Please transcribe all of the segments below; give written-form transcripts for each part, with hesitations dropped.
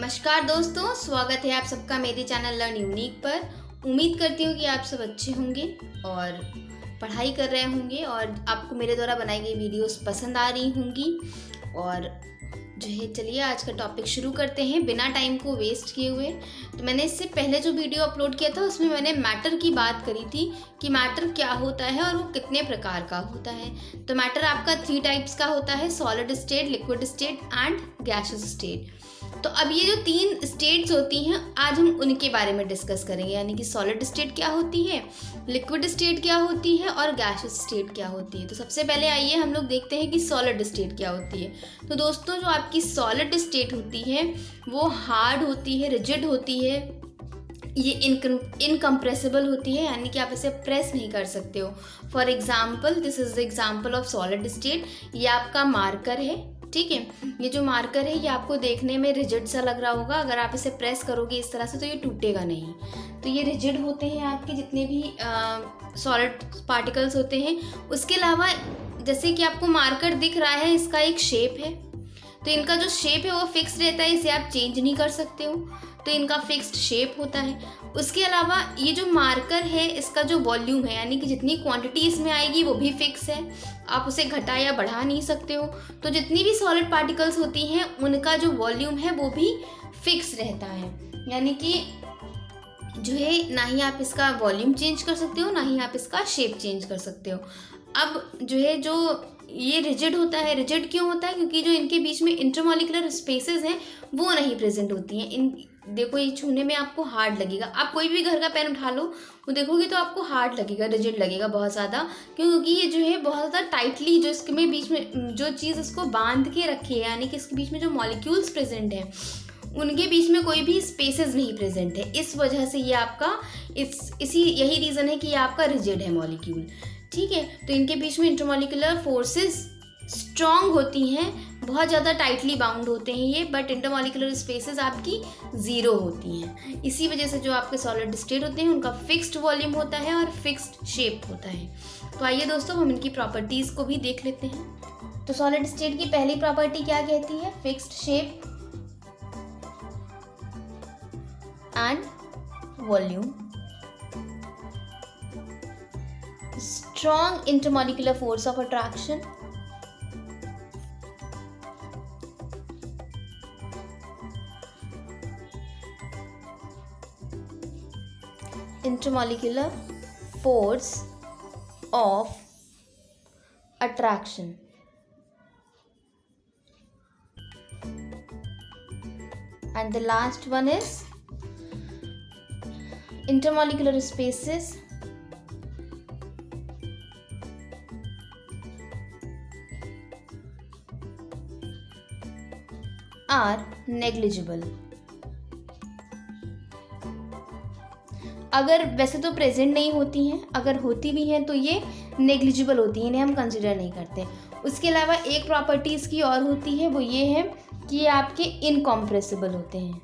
नमस्कार दोस्तों, स्वागत है आप सबका मेरे चैनल लर्न यूनिक पर। उम्मीद करती हूँ कि आप सब अच्छे होंगे और पढ़ाई कर रहे होंगे और आपको मेरे द्वारा बनाई गई वीडियोस पसंद आ रही होंगी। और जो है चलिए आज का टॉपिक शुरू करते हैं बिना टाइम को वेस्ट किए हुए। तो मैंने इससे पहले जो वीडियो अपलोड किया था उसमें मैंने मैटर की बात करी थी कि मैटर क्या होता है और वो कितने प्रकार का होता है। तो मैटर आपका 3 टाइप्स का होता है, solid state, liquid state and gaseous state. तो अब ये जो 3 स्टेट्स होती हैं आज हम उनके बारे में डिस्कस करेंगे, यानी कि सॉलिड स्टेट क्या होती है, लिक्विड स्टेट क्या होती है और गैसियस स्टेट क्या होती है। तो सबसे पहले आइए हम लोग देखते हैं कि सॉलिड स्टेट क्या होती है। तो दोस्तों जो आपकी सॉलिड स्टेट होती है वो हार्ड होती है, रिजिड होती है, ये इनकम्प्रेसिबल होती है, यानी कि आप इसे प्रेस नहीं कर सकते हो। For example, this is the example of solid state. ये आपका मार्कर है, ठीक है। ये जो मार्कर है ये आपको देखने में रिजिड सा लग रहा होगा, अगर आप इसे प्रेस करोगे इस तरह से तो ये टूटेगा नहीं। तो ये रिजिड होते हैं आपके जितने भी सॉलिड पार्टिकल्स होते हैं। उसके अलावा जैसे कि आपको मार्कर दिख रहा है, इसका एक शेप है, तो इनका जो शेप है वो फिक्स रहता है, इसे आप चेंज नहीं कर सकते हो, तो इनका फिक्स्ड शेप होता है। उसके अलावा ये जो मार्कर है इसका जो वॉल्यूम है, यानी कि जितनी क्वांटिटी इसमें आएगी वो भी फिक्स है, आप उसे घटा या बढ़ा नहीं सकते हो। तो जितनी भी सॉलिड पार्टिकल्स होती हैं उनका जो वॉल्यूम है वो भी फिक्स रहता है, यानी कि जो है ना ही आप इसका वॉल्यूम चेंज कर सकते हो ना ही आप इसका शेप चेंज कर सकते हो। अब जो है जो ये रिजिड होता है, रिजिड क्यों होता है? क्योंकि जो इनके बीच में इंटरमॉलिक्यूलर स्पेसेस हैं वो नहीं प्रेजेंट होती हैं। इन देखो ये छूने में आपको हार्ड लगेगा, आप कोई भी घर का पेन उठा लो वो देखोगे तो आपको हार्ड लगेगा, रिजिड लगेगा बहुत ज़्यादा, क्योंकि ये जो है बहुत ज़्यादा टाइटली जो इसके में बीच में जो चीज़ इसको बांध के रखी है, यानी कि इसके बीच में जो मॉलिक्यूल्स प्रेजेंट हैं उनके बीच में कोई भी स्पेसेस नहीं प्रेजेंट है। इस वजह से ये आपका यही रीज़न है कि ये आपका रिजिड है मॉलिक्यूल, ठीक है। तो इनके बीच में इंटरमॉलिक्यूलर फोर्सेस स्ट्रॉन्ग होती हैं, बहुत ज़्यादा टाइटली बाउंड होते हैं ये, बट इंटरमॉलिक्यूलर स्पेसेस आपकी 0 होती हैं। इसी वजह से जो आपके सॉलिड स्टेट होते हैं उनका फिक्स्ड वॉल्यूम होता है और फिक्स्ड शेप होता है। तो आइए दोस्तों हम इनकी प्रॉपर्टीज़ को भी देख लेते हैं। तो सॉलिड स्टेट की पहली प्रॉपर्टी क्या कहती है? Fixed shape and volume, strong intermolecular force of attraction, intermolecular force of attraction, and the last one is intermolecular spaces are negligible। अगर वैसे तो प्रेजेंट नहीं होती हैं, अगर होती भी हैं तो ये नेग्लिजिबल होती हैं, इन्हें हम कंसिडर नहीं करते। उसके अलावा एक प्रॉपर्टी इसकी और होती है, वो ये है कि ये आपके इनकॉम्प्रेसिबल होते हैं।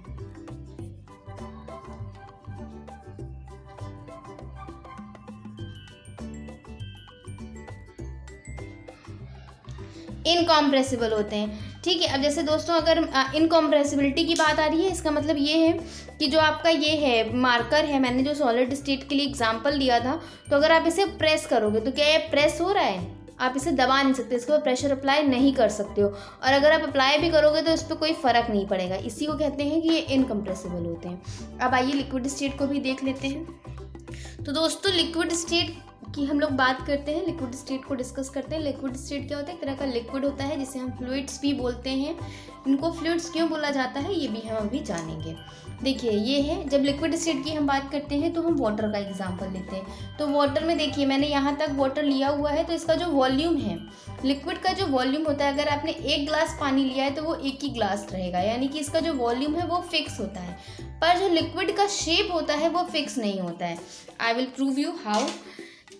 इनकॉम्प्रेसिबल होते हैं, ठीक है। अब जैसे दोस्तों अगर इनकॉम्प्रेसिबिलिटी की बात आ रही है, इसका मतलब ये है कि जो आपका ये है मार्कर है, मैंने जो सॉलिड स्टेट के लिए एग्जांपल दिया था, तो अगर आप इसे प्रेस करोगे तो क्या ये प्रेस हो रहा है? आप इसे दबा नहीं सकते, इसके ऊपर प्रेशर अप्लाई नहीं कर सकते हो, और अगर आप अप्लाई भी करोगे तो इस पर कोई फ़र्क नहीं पड़ेगा। इसी को कहते हैं कि ये इनकम्प्रेसिबल होते हैं। अब आइए लिक्विड स्टेट को भी देख लेते हैं। तो दोस्तों लिक्विड स्टेट की हम लोग बात करते हैं, लिक्विड स्टेट को डिस्कस करते हैं। लिक्विड स्टेट क्या होता है? एक तरह का लिक्विड होता है जिसे हम फ्लूइड्स भी बोलते हैं। इनको फ्लूइड्स क्यों बोला जाता है ये भी हम अभी जानेंगे। देखिए ये है, जब लिक्विड स्टेट की हम बात करते हैं तो हम वाटर का एग्जांपल लेते हैं। तो वाटर में देखिए मैंने यहाँ तक वाटर लिया हुआ है, तो इसका जो वॉल्यूम है, लिक्विड का जो वॉल्यूम होता है, अगर आपने 1 ग्लास पानी लिया है तो वो 1 ही ग्लास रहेगा, यानी कि इसका जो वॉल्यूम है वो फिक्स होता है। पर जो लिक्विड का शेप होता है वो फिक्स नहीं होता है। I will prove you how.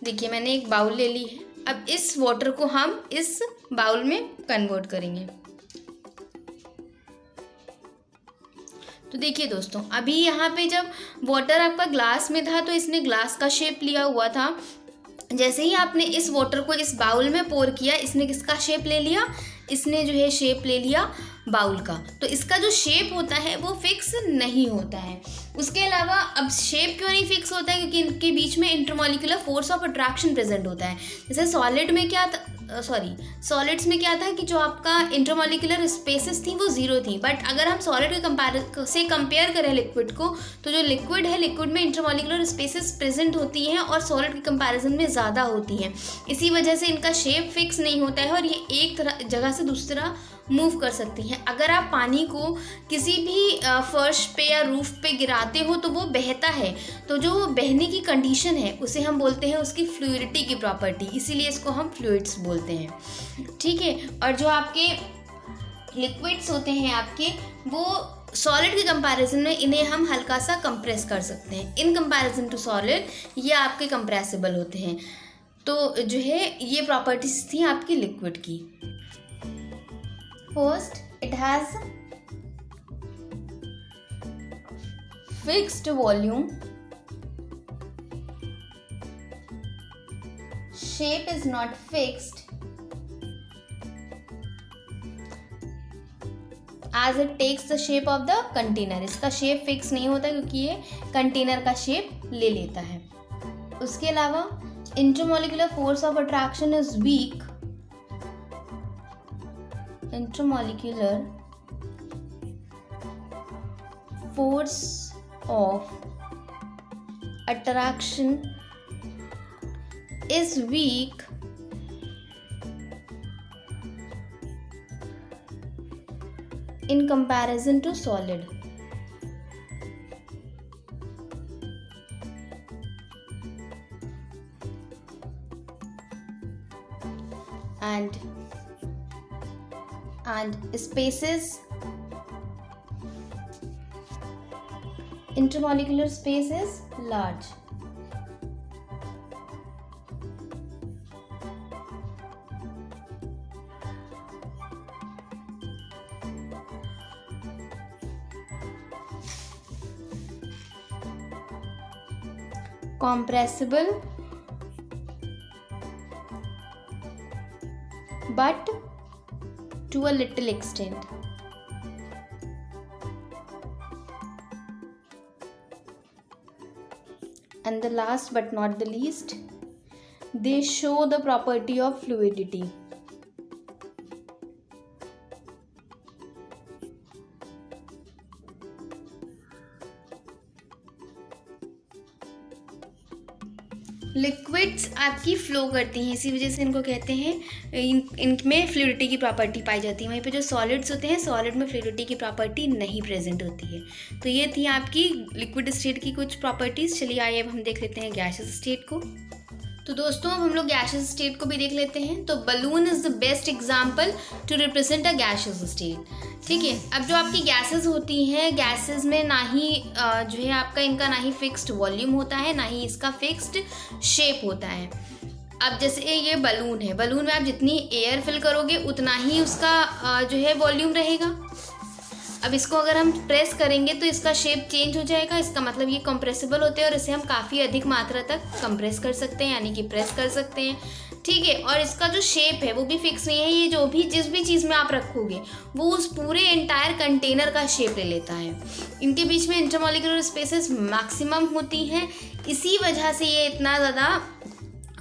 देखिए मैंने एक बाउल ले ली है, अब इस वाटर को हम इस बाउल में कन्वर्ट करेंगे। तो देखिए दोस्तों अभी यहाँ पे जब वाटर आपका ग्लास में था तो इसने ग्लास का शेप लिया हुआ था, जैसे ही आपने इस वाटर को इस बाउल में पोर किया, इसने किसका शेप ले लिया? इसने जो है शेप ले लिया बाउल का, तो इसका जो शेप होता है वो फिक्स नहीं होता है। उसके अलावा अब शेप क्यों नहीं फिक्स होता है, क्योंकि इनके बीच में intermolecular force of attraction present होता है। जैसे सॉलिड्स में क्या था कि जो आपका इंटरमॉलिक्यूलर स्पेसेस थी वो 0 थी, बट अगर हम सॉलिड के कंपेयर करें लिक्विड को, तो जो लिक्विड है, लिक्विड में इंटरमॉलिक्यूलर स्पेसेस प्रेजेंट होती हैं और सॉलिड के कंपैरिजन में ज़्यादा होती हैं। इसी वजह से इनका शेप फिक्स नहीं होता है और ये एक जगह से दूसरा मूव कर सकती हैं। अगर आप पानी को किसी भी फर्श पे या रूफ पे गिराते हो तो वो बहता है, तो जो बहने की कंडीशन है उसे हम बोलते हैं उसकी फ्लूइडिटी की प्रॉपर्टी, इसीलिए इसको हम फ्लूइड्स बोलते हैं। ठीक है, और जो आपके लिक्विड्स होते हैं आपके, वो सॉलिड के कंपैरिजन में इन्हें हम हल्का सा कंप्रेस कर सकते हैं। इन कंपैरिजन टू सॉलिड ये आपके कंप्रेसिबल होते हैं। तो जो है ये प्रॉपर्टीज थी आपकी लिक्विड की। First, it has fixed volume, shape is not fixed as it takes the shape of the container. इसका शेप फिक्स नहीं होता क्योंकि ये कंटेनर का शेप ले लेता है। उसके अलावा intermolecular force of attraction is weak. Intermolecular force of attraction is weak in comparison to solid. And spaces, intermolecular space is large. Compressible but to a little extent. And the last but not the least, they show the property of fluidity. Liquids आपकी flow करती हैं, इसी वजह से इनको कहते हैं इनमें फ्लूइडिटी की प्रॉपर्टी पाई जाती है। वहीं पे जो सॉलिड्स होते हैं, सॉलिड में फ्लूइडिटी की प्रॉपर्टी नहीं प्रेजेंट होती है। तो ये थी आपकी लिक्विड स्टेट की कुछ प्रॉपर्टीज़। चलिए आइए अब हम देख लेते हैं गैसियस स्टेट को। तो दोस्तों अब हम लोग गैसियस स्टेट को भी देख लेते हैं। तो balloon is the best example to represent a gaseous state. ठीक है, अब जो आपकी गैसेस होती हैं, गैसेस में ना ही जो है आपका इनका ना ही फिक्स्ड वॉल्यूम होता है, ना ही इसका फिक्स्ड शेप होता है। अब जैसे ये बलून है, बलून में आप जितनी एयर फिल करोगे उतना ही उसका जो है वॉल्यूम रहेगा। अब इसको अगर हम प्रेस करेंगे तो इसका शेप चेंज हो जाएगा, इसका मतलब ये कंप्रेसिबल होते हैं और इसे हम काफ़ी अधिक मात्रा तक कंप्रेस कर सकते हैं, यानी कि प्रेस कर सकते हैं। ठीक है, और इसका जो शेप है वो भी फिक्स नहीं है, ये जो भी जिस भी चीज़ में आप रखोगे वो उस पूरे एंटायर कंटेनर का शेप ले लेता है। इनके बीच में इंटरमॉलिक्यूलर स्पेसेस मैक्सिमम होती हैं, इसी वजह से ये इतना ज़्यादा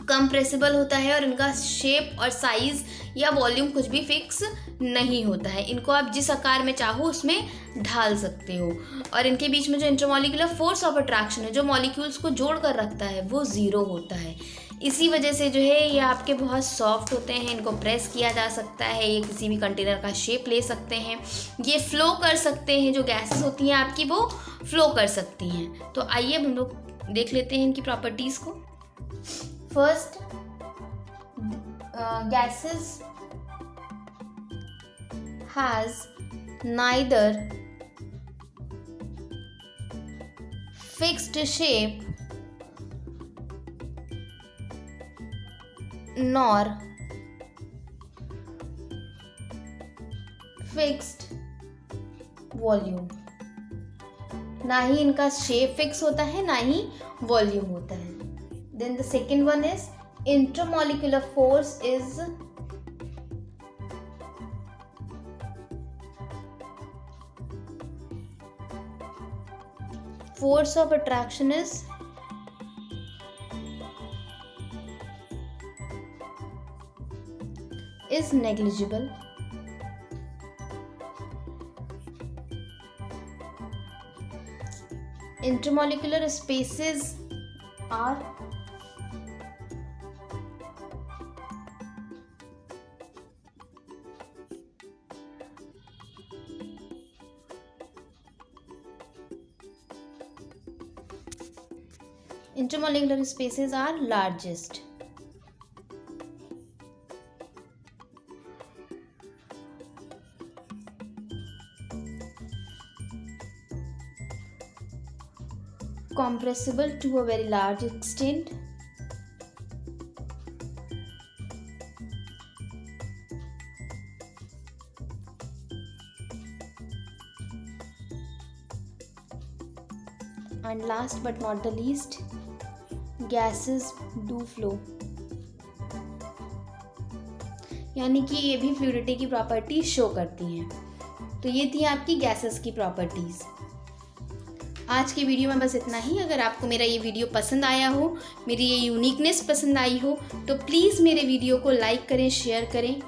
कंप्रेसिबल होता है और इनका शेप और साइज़ या वॉल्यूम कुछ भी फिक्स नहीं होता है। इनको आप जिस आकार में चाहो उसमें ढाल सकते हो। और इनके बीच में जो इंटरमॉलिक्यूलर फोर्स ऑफ अट्रैक्शन है, जो मॉलिक्यूल्स को जोड़ कर रखता है, वो 0 होता है। इसी वजह से जो है ये आपके बहुत सॉफ्ट होते हैं, इनको प्रेस किया जा सकता है, ये किसी भी कंटेनर का शेप ले सकते हैं, ये फ्लो कर सकते हैं, जो गैसेस होती हैं आपकी वो फ्लो कर सकती हैं। तो आइए हम लोग देख लेते हैं इनकी प्रॉपर्टीज़ को। First, gases has neither fixed shape nor fixed volume। ना ही इनका शेप फिक्स होता है, ना ही वॉल्यूम होता है। Then the second one is intermolecular force is force of attraction is negligible. Intermolecular spaces are largest. Compressible to a very large extent. And last but not the least, gases do flow. यानी कि ये भी fluidity की property show करती हैं। तो ये थी आपकी गैसेस की प्रॉपर्टीज़। आज की वीडियो में बस इतना ही। अगर आपको मेरा ये वीडियो पसंद आया हो, मेरी ये यूनिकनेस पसंद आई हो, तो प्लीज़ मेरे वीडियो को लाइक करें, शेयर करें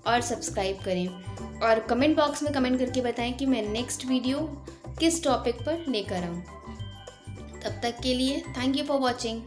और सब्सक्राइब करें। और कमेंट बॉक्स में कमेंट करके बताएं कि मैं नेक्स्ट वीडियो किस टॉपिक पर लेकर आऊँ। तब तक के लिए थैंक यू फॉर वॉचिंग।